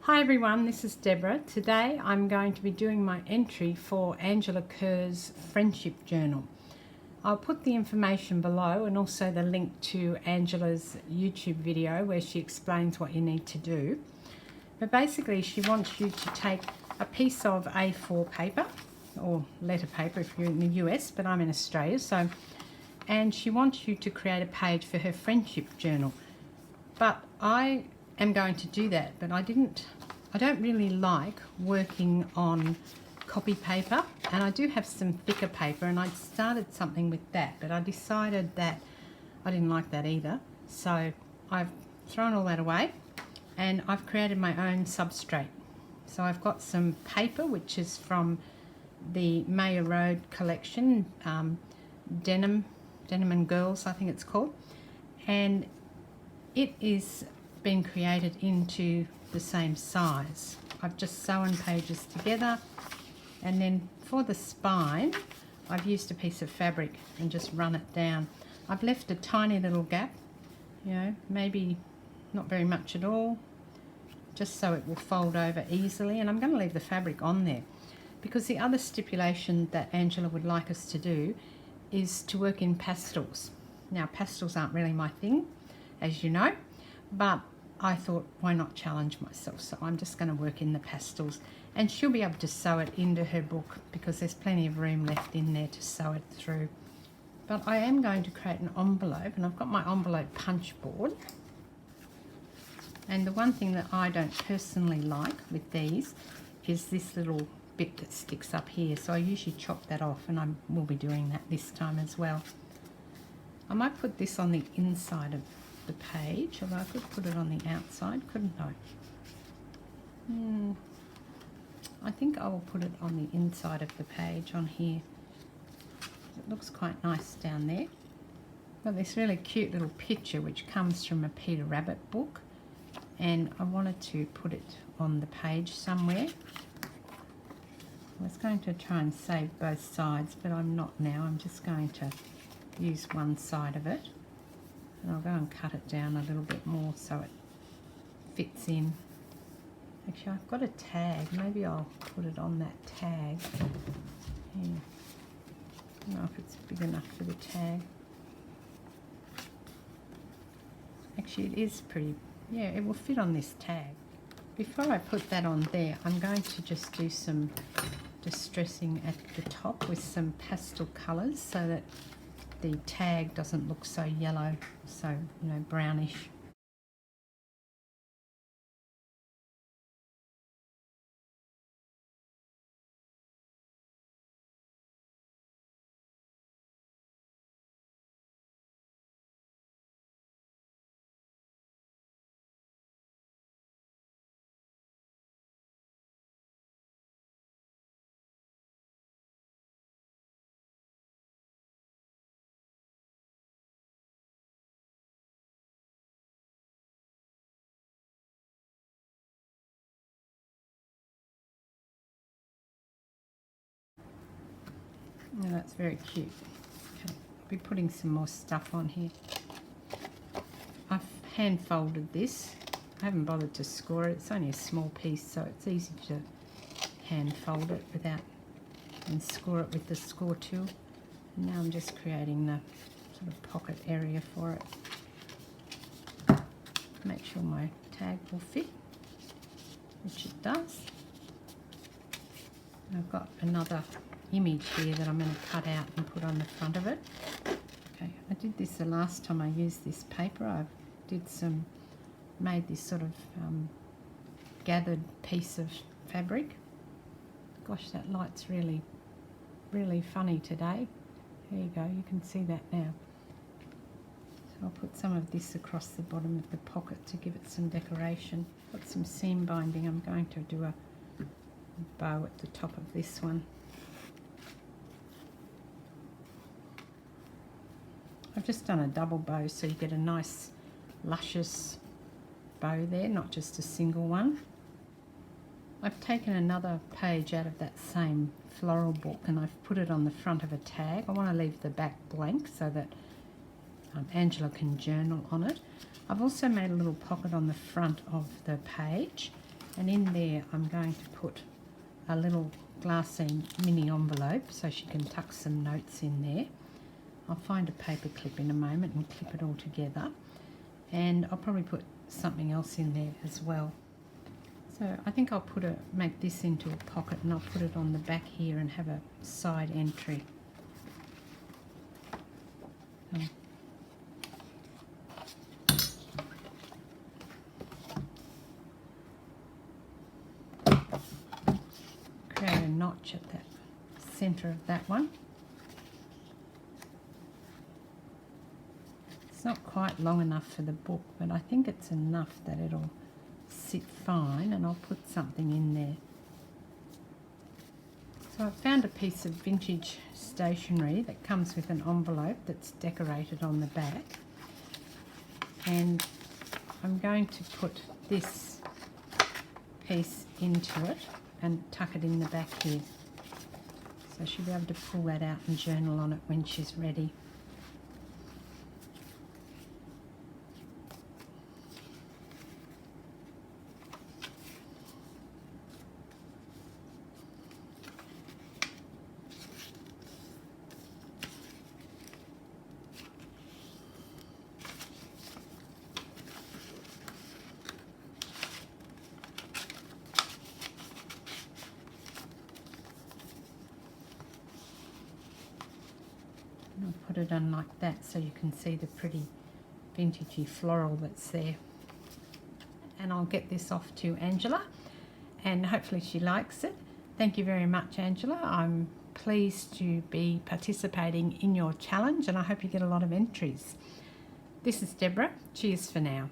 Hi everyone, this is Deborah. Today I'm going to be doing my entry for Angela Kerr's friendship journal. I'll put the information below and also the link to Angela's YouTube video where she explains what you need to do. But basically she wants you to take a piece of A4 paper or letter paper if you're in the US, but I'm in Australia, and she wants you to create a page for her friendship journal. But I am going to do that, but I don't really like working on copy paper, and I do have some thicker paper, and I started something with that, but I decided that I didn't like that either, so I've thrown all that away and I've created my own substrate. So I've got some paper which is from the Mayer Road collection, Denim and Girls I think it's called, and it is been created into the same size. I've just sewn pages together, and then for the spine I've used a piece of fabric and just run it down. I've left a tiny little gap, maybe not very much at all, just so it will fold over easily, and I'm going to leave the fabric on there because the other stipulation that Angela would like us to do is to work in pastels. Now pastels aren't really my thing, as you know, but I thought, why not challenge myself? So I'm just going to work in the pastels, and she'll be able to sew it into her book because there's plenty of room left in there to sew it through. But I am going to create an envelope, and I've got my envelope punch board. And the one thing that I don't personally like with these is this little bit that sticks up here. So I usually chop that off, and I will be doing that this time as well. I might put this on the inside of the page, although I could put it on the outside, couldn't I? I think I will put it on the inside of the page on here. It looks quite nice down there. Got this really cute little picture which comes from a Peter Rabbit book, and I wanted to put it on the page somewhere. I was going to try and save both sides, but I'm not now. I'm just going to use one side of it, and I'll go and cut it down a little bit more so it fits in. Actually, I've got a tag. Maybe I'll put it on that tag. Yeah. I don't know if it's big enough for the tag. Actually, it is pretty, yeah, it will fit on this tag. Before I put that on there, I'm going to just do some distressing at the top with some pastel colours so that the tag doesn't look so yellow, so brownish. Now that's very cute. Okay, I'll be putting some more stuff on here. I've hand folded this. I haven't bothered to score it. It's only a small piece, so it's easy to hand fold it and score it with the score tool. And now I'm just creating the sort of pocket area for it. Make sure my tag will fit, which it does. And I've got another image here that I'm going to cut out and put on the front of it. Okay, I did this the last time I used this paper. I made this sort of gathered piece of fabric. Gosh, that light's really funny today. There you go, you can see that now. So I'll put some of this across the bottom of the pocket to give it some decoration. Got some seam binding. I'm going to do a bow at the top of this one. I've just done a double bow so you get a nice luscious bow there, not just a single one. I've taken another page out of that same floral book and I've put it on the front of a tag. I want to leave the back blank so that Angela can journal on it. I've also made a little pocket on the front of the page, And in there I'm going to put a little glassine mini envelope so she can tuck some notes in there. I'll find a paper clip in a moment and clip it all together, and I'll probably put something else in there as well. So I think I'll make this into a pocket, and I'll put it on the back here and have a side entry. Create a notch at that centre of that one. It's not quite long enough for the book, but I think it's enough that it'll sit fine, and I'll put something in there. So I found a piece of vintage stationery that comes with an envelope that's decorated on the back, and I'm going to put this piece into it and tuck it in the back here. So she'll be able to pull that out and journal on it when she's ready. I'll put it on like that so you can see the pretty vintagey floral that's there. And I'll get this off to Angela, and hopefully she likes it. Thank you very much, Angela. I'm pleased to be participating in your challenge, and I hope you get a lot of entries. This is Deborah. Cheers for now.